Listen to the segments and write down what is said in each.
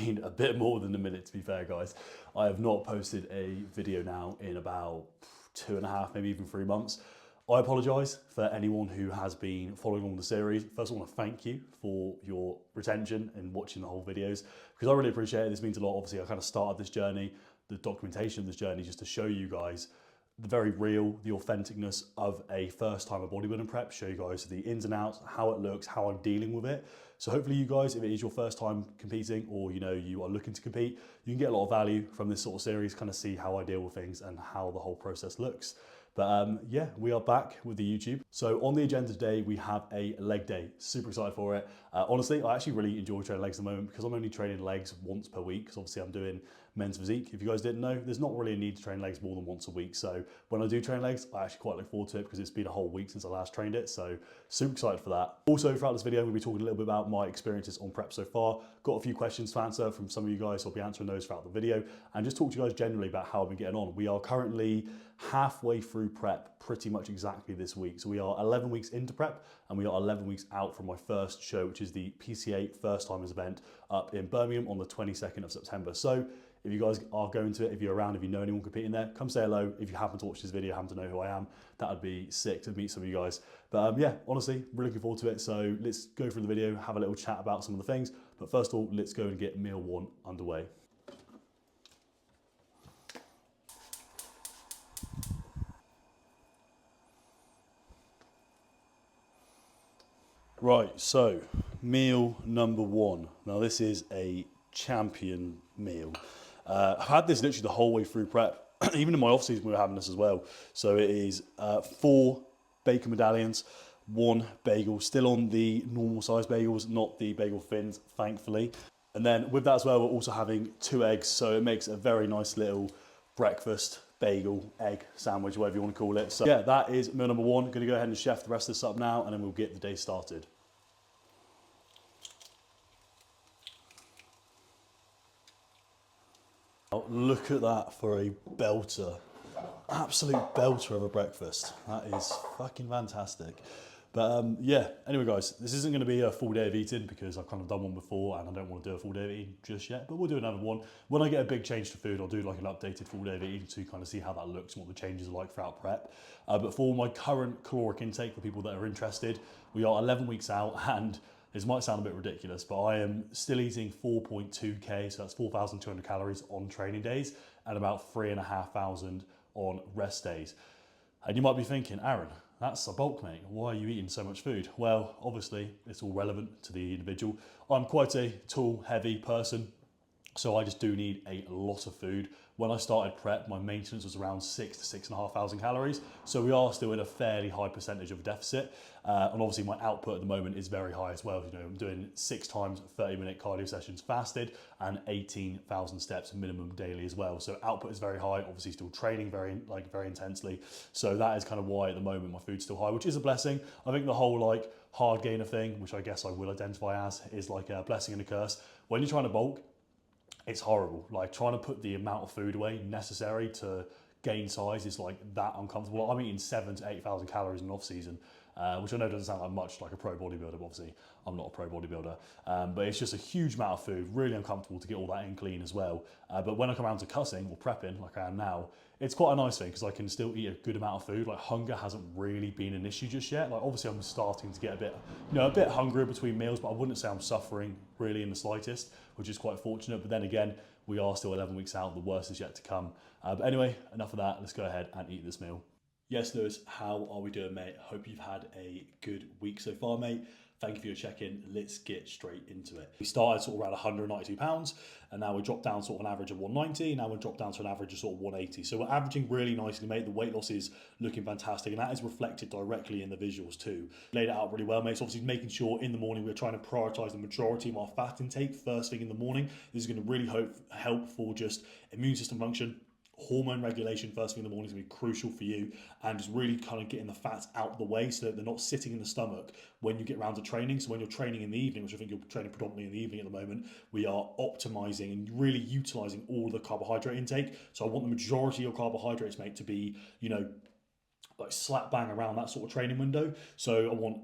been a bit more than a minute, to be fair, guys. I have not posted a video now in about 2.5, maybe even 3 months. I apologise for anyone who has been following on the series. First, I want to thank you for your retention and watching the whole videos, because I really appreciate it. This means a lot. Obviously, I kind of started this journey, the documentation of this journey, just to show you guys the very real, the authenticness of a first time bodybuilding prep, show you guys the ins and outs, how it looks, how I'm dealing with it. So hopefully you guys, if it is your first time competing, or you are looking to compete, you can get a lot of value from this sort of series, kind of see how I deal with things and how the whole process looks. But yeah, we are back with the YouTube. So on the agenda today, we have a leg day. Super excited for it. Honestly, I actually really enjoy training legs at the moment, because I'm only training legs once per week, because obviously I'm doing men's physique. If you guys didn't know, there's not really a need to train legs more than once a week. So when I do train legs, I actually quite look forward to it, because it's been a whole week since I last trained it. So super excited for that. Also, throughout this video, I'm gonna be talking a little bit about my experiences on prep so far. Got a few questions to answer from some of you guys, so I'll be answering those throughout the video, and just talk to you guys generally about how I've been getting on. We are currently halfway through prep, pretty much exactly this week. So we are 11 weeks into prep, and we are 11 weeks out from my first show, which is the PCA First Timers event up in Birmingham on the 22nd of September. So if you guys are going to it, if you're around, if you know anyone competing there, come say hello. If you happen to watch this video, happen to know who I am, that would be sick to meet some of you guys. But yeah, honestly, really looking forward to it. So let's go through the video, have a little chat about some of the things. But first of all, let's go and get meal one underway. Right, so meal number one. Now this is a champion meal. I've had this literally the whole way through prep. Even in my off season we were having this as well. So it is 4 bacon medallions, 1 bagel, still on the normal size bagels, not the bagel thins, thankfully. And then with that as well, we're also having 2 eggs. So it makes a very nice little breakfast bagel, egg sandwich, whatever you want to call it. So yeah, that is meal number one. Gonna go ahead and chef the rest of this up now, and then we'll get the day started. Oh, look at that for a belter. Absolute belter of a breakfast. That is fucking fantastic. But yeah, anyway guys, this isn't gonna be a full day of eating, because I've kind of done one before and I don't want to do a full day of eating just yet, but we'll do another one. When I get a big change to food, I'll do like an updated full day of eating to kind of see how that looks and what the changes are like throughout prep. But for my current caloric intake, for people that are interested, we are 11 weeks out, and this might sound a bit ridiculous, but I am still eating 4.2K, so that's 4,200 calories on training days, and about 3,500 on rest days. And you might be thinking, Aaron, that's a bulk, mate. Why are you eating so much food? Well, obviously, it's all relevant to the individual. I'm quite a tall, heavy person, so I just do need a lot of food. When I started prep, my maintenance was around 6,000 to 6,500 calories. So we are still in a fairly high percentage of a deficit. And obviously my output at the moment is very high as well. I'm doing 6 times 30-minute cardio sessions fasted and 18,000 steps minimum daily as well. So output is very high, obviously still training very intensely. So that is kind of why at the moment my food's still high, which is a blessing. I think the whole hard gainer thing, which I guess I will identify as, is like a blessing and a curse. When you're trying to bulk, it's horrible. Like trying to put the amount of food away necessary to gain size is like that uncomfortable. I'm eating 7,000 to 8,000 calories in off season, which I know doesn't sound like much like a pro bodybuilder, but obviously I'm not a pro bodybuilder. But it's just a huge amount of food, really uncomfortable to get all that in clean as well. But when I come around to cutting or prepping like I am now, it's quite a nice thing, because I can still eat a good amount of food. Like hunger hasn't really been an issue just yet. Like obviously I'm starting to get a bit hungrier between meals, but I wouldn't say I'm suffering really in the slightest, which is quite fortunate. But then again, we are still 11 weeks out. The worst is yet to come. But anyway, enough of that. Let's go ahead and eat this meal. Yes, Lewis, how are we doing, mate? Hope you've had a good week so far, mate. Thank you for your check-in. Let's get straight into it. We started sort of around 192 pounds, and now we dropped down sort of an average of 190. Now we're dropped down to an average of sort of 180. So we're averaging really nicely, mate. The weight loss is looking fantastic, and that is reflected directly in the visuals too. Laid it out really well, mate. So obviously making sure in the morning we're trying to prioritize the majority of our fat intake first thing in the morning. This is going to really help for just immune system function. Hormone regulation first thing in the morning is going to be crucial for you, and just really kind of getting the fats out of the way so that they're not sitting in the stomach when you get around to training. So when you're training in the evening, which I think you're training predominantly in the evening at the moment, we are optimizing and really utilizing all the carbohydrate intake. So I want the majority of carbohydrates, mate, to be, like slap bang around that sort of training window. So I want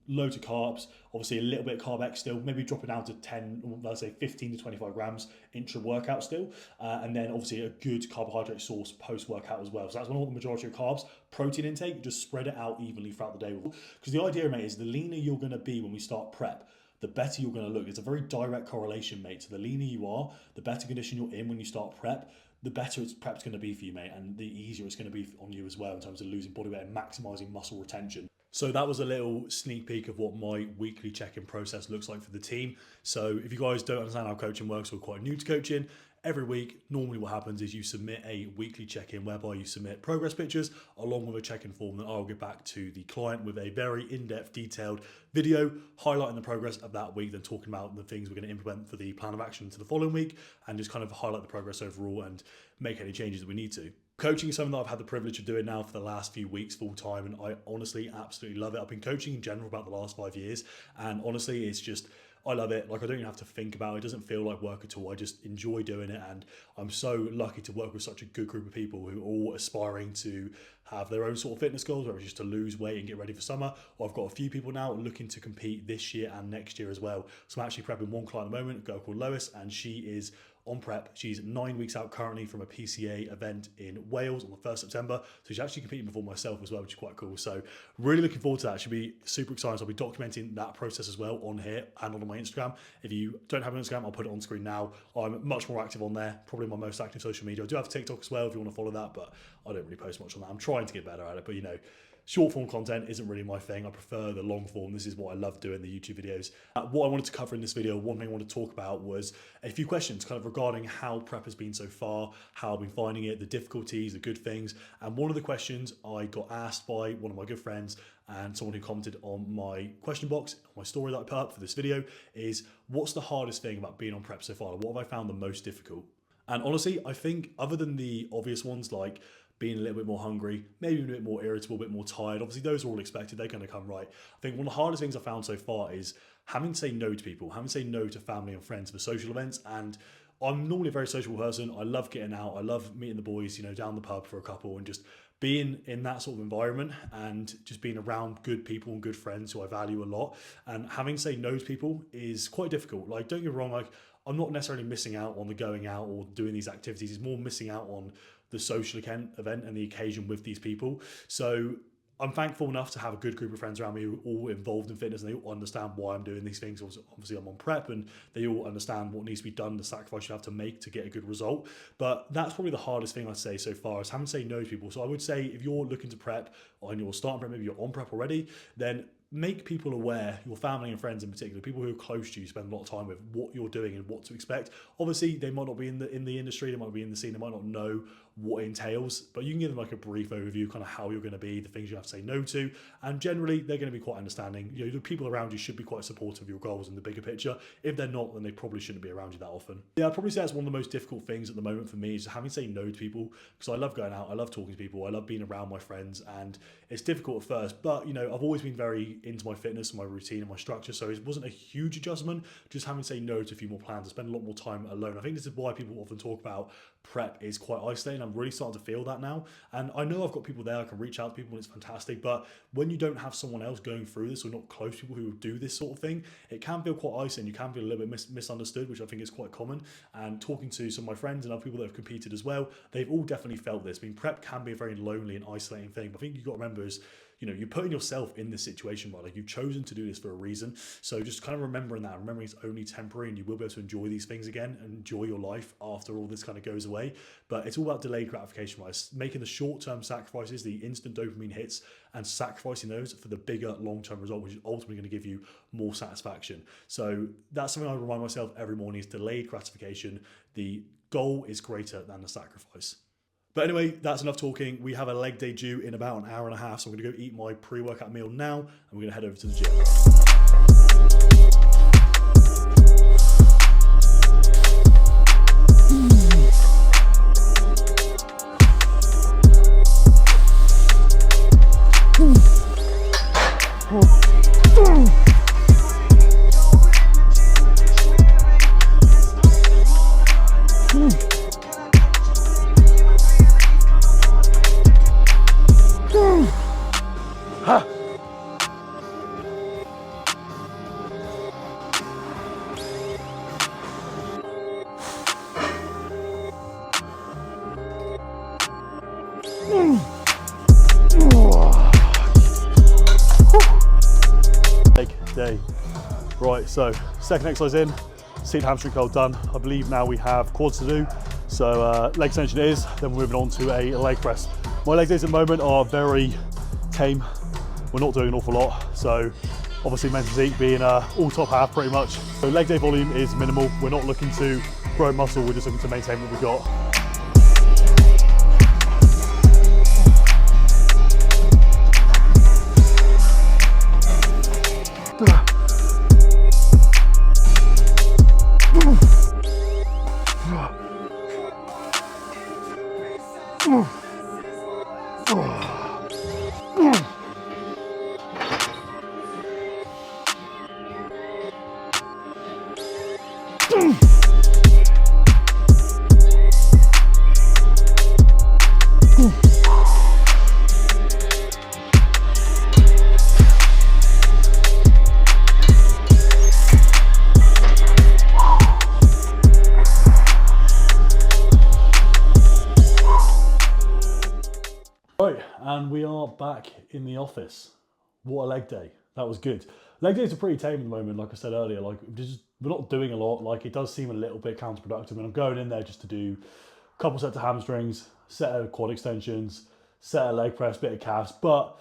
loads of carbs, obviously a little bit of carb X still, maybe dropping down to 10, let's say 15 to 25 grams intra-workout still, and then obviously a good carbohydrate source post-workout as well. So that's when I want the majority of carbs. Protein intake, just spread it out evenly throughout the day. Because the idea, mate, is the leaner you're going to be when we start prep, the better you're going to look. It's a very direct correlation, mate. So the leaner you are, the better condition you're in when you start prep, the better prep's going to be for you, mate, and the easier it's going to be on you as well in terms of losing body weight and maximising muscle retention. So that was a little sneak peek of what my weekly check-in process looks like for the team. So if you guys don't understand how coaching works or are quite new to coaching, every week, normally what happens is you submit a weekly check-in whereby you submit progress pictures along with a check-in form that I'll get back to the client with a very in-depth, detailed video highlighting the progress of that week, then talking about the things we're going to implement for the plan of action to the following week, and just kind of highlight the progress overall and make any changes that we need to. Coaching is something that I've had the privilege of doing now for the last few weeks full time, and I honestly absolutely love it. I've been coaching in general for about the last 5 years, and honestly it's just, I love it. Like, I don't even have to think about it. It doesn't feel like work at all. I just enjoy doing it, and I'm so lucky to work with such a good group of people who are all aspiring to have their own sort of fitness goals, whether it's just to lose weight and get ready for summer, or I've got a few people now looking to compete this year and next year as well. So I'm actually prepping one client at the moment, a girl called Lois, and she is on prep. She's 9 weeks out currently from a PCA event in Wales on the 1st September. So she's actually competing before myself as well, which is quite cool. So really looking forward to that. Should be super exciting. So I'll be documenting that process as well on here and on my Instagram. If you don't have an Instagram, I'll put it on screen now. I'm much more active on there, probably my most active social media. I do have TikTok as well if you want to follow that, but I don't really post much on that. I'm trying to get better at it, but you know, short form content isn't really my thing. I prefer the long form. This is what I love doing, the YouTube videos. What I wanted to cover in this video, one thing I wanted to talk about was a few questions kind of regarding how prep has been so far, how I've been finding it, the difficulties, the good things. And one of the questions I got asked by one of my good friends and someone who commented on my question box, on my story that I put up for this video, is what's the hardest thing about being on prep so far? What have I found the most difficult? And honestly, I think other than the obvious ones like being a little bit more hungry, maybe a bit more irritable, a bit more tired. Obviously, those are all expected. They're going to come right. I think one of the hardest things I found so far is having to say no to people, having to say no to family and friends for social events. And I'm normally a very sociable person. I love getting out. I love meeting the boys, you know, down the pub for a couple and just being in that sort of environment and just being around good people and good friends who I value a lot. And having to say no to people is quite difficult. Like, don't get me wrong, like I'm not necessarily missing out on the going out or doing these activities. It's more missing out on the social event and the occasion with these people. So I'm thankful enough to have a good group of friends around me who are all involved in fitness and they all understand why I'm doing these things. Obviously I'm on prep and they all understand what needs to be done, the sacrifice you have to make to get a good result. But that's probably the hardest thing I'd say so far is having to say no to people. So I would say if you're looking to prep or you're starting prep, maybe you're on prep already, then make people aware, your family and friends in particular, people who are close to you, spend a lot of time with, what you're doing and what to expect. Obviously, they might not be in the industry, they might be in the scene, they might not know what it entails, but you can give them like a brief overview, kind of how you're going to be, the things you have to say no to, and generally they're going to be quite understanding. You know, the people around you should be quite supportive of your goals and the bigger picture. If they're not, then they probably shouldn't be around you that often. Yeah, I'd probably say that's one of the most difficult things at the moment for me is having to say no to people, because I love going out, I love talking to people, I love being around my friends, and it's difficult at first, but you know, I've always been very into my fitness and my routine and my structure, so it wasn't a huge adjustment, just having to say no to a few more plans and spend a lot more time alone. I think this is why people often talk about prep is quite isolating. I'm really starting to feel that now, and I know I've got people there, I can reach out to people and it's fantastic, but when you don't have someone else going through this or not close people who do this sort of thing, it can feel quite isolating. You can feel a little bit misunderstood, which I think is quite common. And talking to some of my friends and other people that have competed as well, they've all definitely felt this. I mean, prep can be a very lonely and isolating thing, but I think you've got to remember is, you know, you're putting yourself in this situation, right? Like, you've chosen to do this for a reason. So just kind of remembering it's only temporary and you will be able to enjoy these things again and enjoy your life after all this kind of goes away. But it's all about delayed gratification, right? Making the short-term sacrifices, the instant dopamine hits, and sacrificing those for the bigger long-term result, which is ultimately going to give you more satisfaction. So that's something I remind myself every morning is delayed gratification. The goal is greater than the sacrifice. But anyway, that's enough talking. We have a leg day due in about an hour and a half, so I'm going to go eat my pre-workout meal now, and we're going to head over to the gym. day. Right, so second exercise in, seated hamstring curl done. I believe now we have quads to do. So leg extension is, then we're moving on to a leg press. My leg days at the moment are very tame. We're not doing an awful lot. So obviously men's physique being all top half pretty much. So leg day volume is minimal. We're not looking to grow muscle, we're just looking to maintain what we've got. Right, and we are back in the office. What a leg day. That was good. Leg days are pretty tame at the moment, like I said earlier. Like, we're not doing a lot. Like, it does seem a little bit counterproductive. And I'm going in there just to do a couple sets of hamstrings, set of quad extensions, set of leg press, bit of calves. But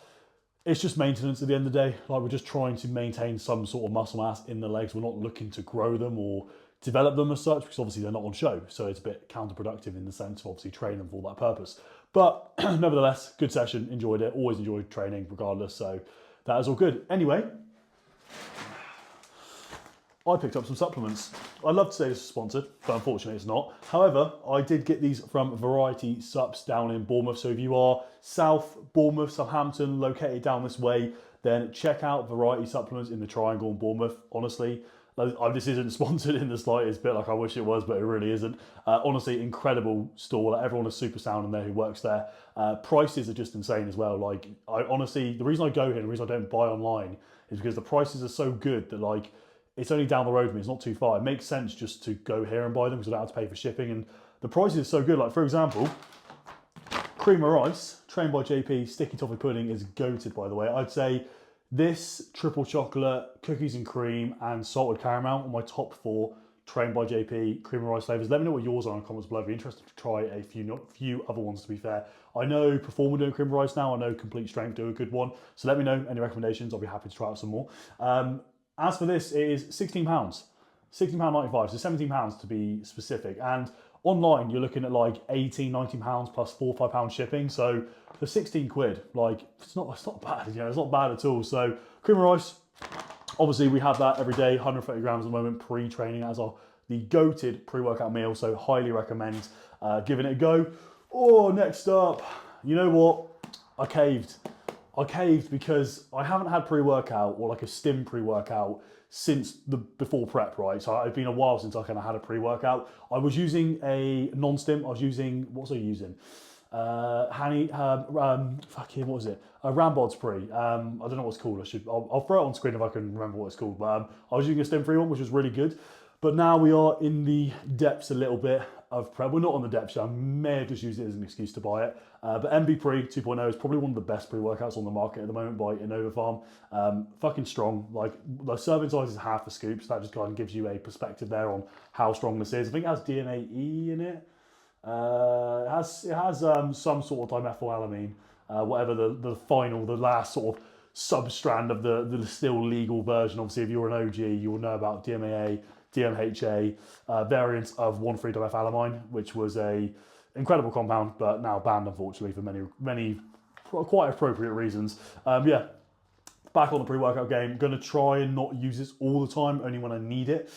it's just maintenance at the end of the day. Like, we're just trying to maintain some sort of muscle mass in the legs. We're not looking to grow them or develop them as such, because obviously they're not on show. So it's a bit counterproductive in the sense of obviously training them for that purpose. But nevertheless, good session, enjoyed it, always enjoyed training regardless, so that is all good. Anyway, I picked up some supplements. I'd love to say this is sponsored, but unfortunately it's not. However, I did get these from Variety Sups down in Bournemouth, so if you are South Bournemouth, Southampton, located down this way, then check out Variety Supplements in the Triangle in Bournemouth. Honestly, this isn't sponsored in the slightest bit, like I wish it was, but it really isn't. Honestly, incredible store. Like, everyone is super sound in there who works there. Prices are just insane as well. Like, honestly, the reason I go here, the reason I don't buy online is because the prices are so good that, like, it's only down the road from me. It's not too far. It makes sense just to go here and buy them because I don't have to pay for shipping. And the prices are so good. Like, for example, cream of rice, trained by JP, sticky toffee pudding is goated, by the way. I'd say this, triple chocolate, cookies and cream, and salted caramel are my top 4 trained by JP cream and rice flavors. Let me know what yours are in the comments below. I'd be interested to try a few other ones, to be fair. I know Performer doing cream and rice now. I know Complete Strength do a good one. So let me know any recommendations. I'll be happy to try out some more. As for this, it is £16. £16.95, so £17 to be specific. And online, you're looking at like £18, £19 plus £4 or £5 shipping. So for 16 quid, like, it's not bad, you know, it's not bad at all. So cream of rice, obviously we have that every day, 130 grams at the moment, pre-training as the goated pre-workout meal. So highly recommend giving it a go. Oh, next up, you know what? I caved because I haven't had pre-workout or like a stim pre-workout since before prep, right? So it's been a while since I kind of had a pre-workout. I was using a non-stim. What was I using? What was it? A Rambod's pre. I don't know what it's called. I'll throw it on screen if I can remember what it's called. But I was using a stim-free one, which was really good. But now we are in the depths a little bit of prep. We're not on the depths yet. I may have just used it as an excuse to buy it. But MB Pre 2.0 is probably one of the best pre-workouts on the market at the moment by Innova Farm. Fucking strong. Like, the serving size is half a scoop, so that just kind of gives you a perspective there on how strong this is. I think it has DMAE in it. It has some sort of dimethylamine, whatever the last sort of sub-strand of the still legal version. Obviously, if you're an OG, you will know about DMAA, DMHA, variants of 1,3-dimethylamine, which was a incredible compound, but now banned, unfortunately, for many quite appropriate reasons. Yeah, back on the pre-workout game. Going to try and not use this all the time, only when I need it.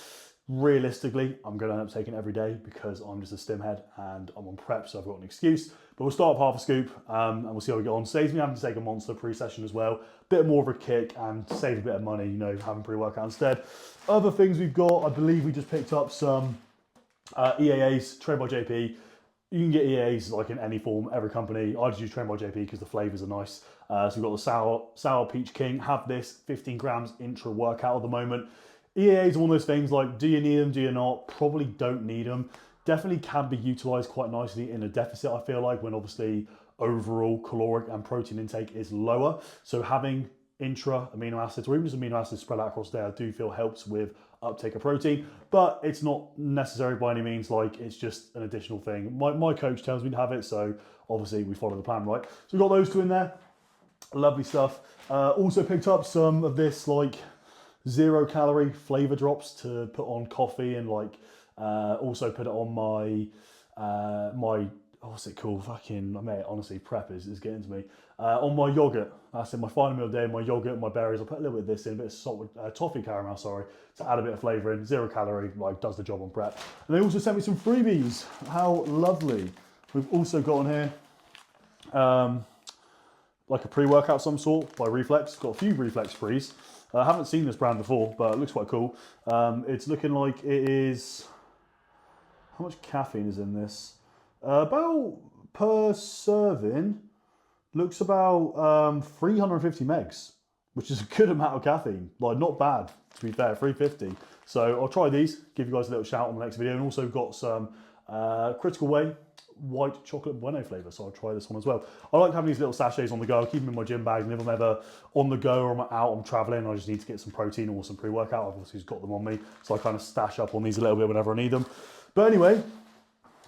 Realistically, I'm going to end up taking it every day because I'm just a stim head and I'm on prep, so I've got an excuse. But we'll start with half a scoop and we'll see how we get on. Saves me having to take a monster pre-session as well. Bit more of a kick and save a bit of money, you know, having pre-workout instead. Other things we've got, I believe we just picked up some EAAs, trained by JP. You can get EAAs like in any form, every company. I just use trained by JP because the flavors are nice. So we've got the Sour Peach King. Have this, 15 grams intra-workout at the moment. EAAs are one of those things like, do you need them, do you not? Probably don't need them. Definitely can be utilised quite nicely in a deficit, I feel like, when obviously overall caloric and protein intake is lower. So having intra amino acids or even just amino acids spread out across the day, I do feel helps with uptake of protein, but it's not necessary by any means. Like, it's just an additional thing. My coach tells me to have it, so obviously we follow the plan, right? So we've got those two in there. Lovely stuff. Also picked up some of this like 0 calorie flavor drops to put on coffee, and like also put it on my what's it called? Fucking mate, honestly, prep is getting to me. On my yogurt, that's in my final meal day. My yogurt, my berries. I'll put a little bit of this in, a bit of salt, toffee caramel, sorry, to add a bit of flavour in. 0 calorie, like does the job on prep. And they also sent me some freebies. How lovely! We've also got on here like a pre-workout of some sort by Reflex. Got a few Reflex frees. I haven't seen this brand before, but it looks quite cool. It's looking like it is. How much caffeine is in this? About per serving, looks about 350 megs, which is a good amount of caffeine. Like, not bad, to be fair, 350. So I'll try these, give you guys a little shout on the next video. And also got some Critical Whey white chocolate bueno flavour, so I'll try this one as well. I like having these little sachets on the go. I keep them in my gym bag, and if I'm ever on the go or I'm out, I'm travelling, I just need to get some protein or some pre-workout, I've obviously got them on me, so I kind of stash up on these a little bit whenever I need them. But anyway,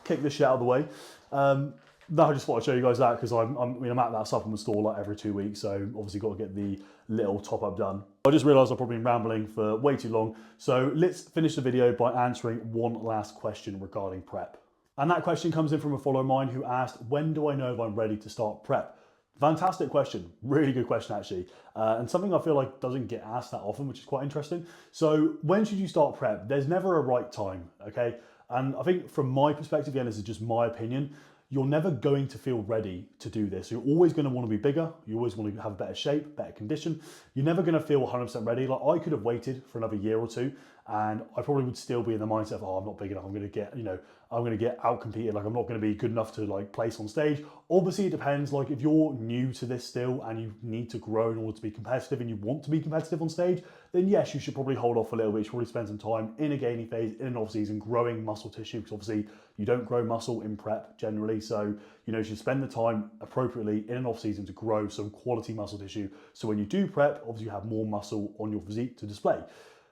kick this shit out of the way. Now I just thought I'd show you guys that because I'm at that supplement store like every 2 weeks, so obviously got to get the little top up done. I just realised I've probably been rambling for way too long, so let's finish the video by answering one last question regarding prep. And that question comes in from a follower of mine who asked, when do I know if I'm ready to start prep? Fantastic question, really good question actually, and something I feel like doesn't get asked that often, which is quite interesting. So when should you start prep? There's never a right time, okay? And I think from my perspective, again, this is just my opinion, you're never going to feel ready to do this. You're always going to want to be bigger. You always want to have better shape, better condition. You're never going to feel 100% ready. Like, I could have waited for another year or two and I probably would still be in the mindset of, oh, I'm not big enough. I'm going to get, I'm going to get out competed. Like, I'm not going to be good enough to like place on stage. Obviously it depends. Like, if you're new to this still and you need to grow in order to be competitive and you want to be competitive on stage, then yes, you should probably hold off a little bit. You should probably spend some time in a gaining phase, in an off season, growing muscle tissue, because obviously you don't grow muscle in prep generally. So, you should spend the time appropriately in an off season to grow some quality muscle tissue. So when you do prep, obviously you have more muscle on your physique to display.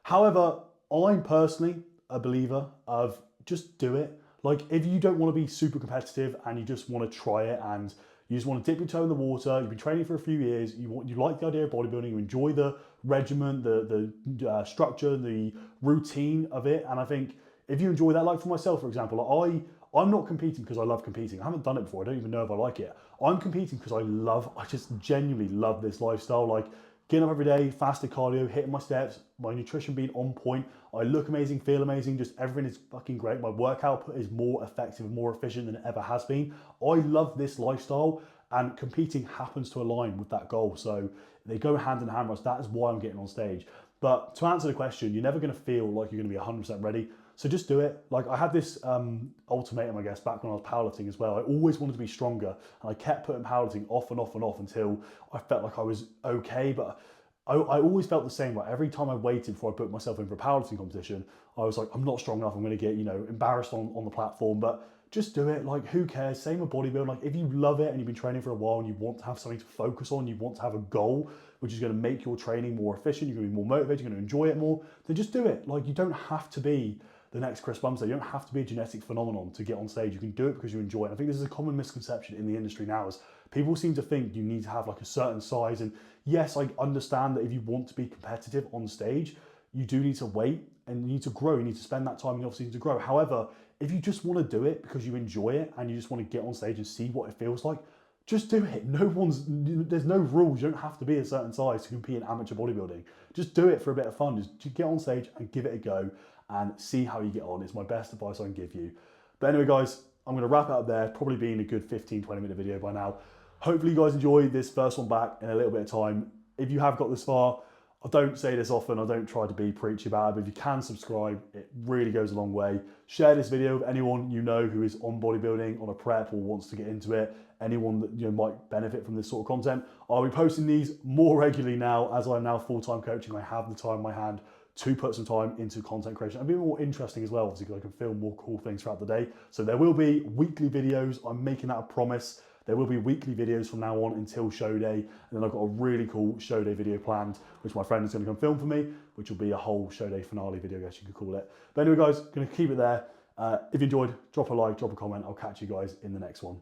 However, I'm personally a believer of just do it. Like, if you don't want to be super competitive and you just want to try it and you just want to dip your toe in the water, you've been training for a few years, you like the idea of bodybuilding, you enjoy the regimen, the structure, the routine of it. And I think if you enjoy that, like for myself, for example, I'm not competing because I love competing. I haven't done it before. I don't even know if I like it. I'm competing because I just genuinely love this lifestyle. Like, getting up every day, fasted cardio, hitting my steps, my nutrition being on point. I look amazing, feel amazing, just everything is fucking great. My work output is more effective and more efficient than it ever has been. I love this lifestyle, and competing happens to align with that goal. So they go hand in hand, that is why I'm getting on stage. But to answer the question, you're never gonna feel like you're gonna be 100% ready. So just do it. Like, I had this ultimatum, I guess, back when I was powerlifting as well. I always wanted to be stronger, and I kept putting powerlifting off and off and off until I felt like I was okay. But I always felt the same. Like, every time I waited before I put myself in for a powerlifting competition, I was like, I'm not strong enough. I'm going to get, embarrassed on the platform. But just do it. Like, who cares? Same with bodybuilding. Like, if you love it and you've been training for a while and you want to have something to focus on, you want to have a goal which is going to make your training more efficient, you're going to be more motivated, you're going to enjoy it more, then just do it. Like, you don't have to be the next Chris Bumstead. You don't have to be a genetic phenomenon to get on stage. You can do it because you enjoy it. And I think this is a common misconception in the industry now, is people seem to think you need to have like a certain size. And yes, I understand that if you want to be competitive on stage, you do need to wait and you need to grow. You need to spend that time in the off season to grow. However, if you just want to do it because you enjoy it and you just want to get on stage and see what it feels like, just do it. There's no rules. You don't have to be a certain size to compete in amateur bodybuilding. Just do it for a bit of fun. Just get on stage and give it a go and see how you get on. It's my best advice I can give you. But anyway, guys, I'm going to wrap it up there. Probably been a good 15-20 minute video by now. Hopefully you guys enjoyed this first one back in a little bit of time. If you have got this far, I don't say this often, I don't try to be preachy about it, but if you can subscribe, it really goes a long way. Share this video with anyone you know who is on bodybuilding, on a prep, or wants to get into it. Anyone that might benefit from this sort of content. I'll be posting these more regularly now, as I'm now full-time coaching. I have the time in my hand to put some time into content creation and be more interesting as well, obviously, because I can film more cool things throughout the day. So there will be weekly videos. I'm making that a promise. There will be weekly videos from now on until show day, and then I've got a really cool show day video planned, which my friend is going to come film for me, which will be a whole show day finale video, I guess you could call it. But anyway, guys, going to keep it there. If you enjoyed, drop a like, drop a comment. I'll catch you guys in the next one.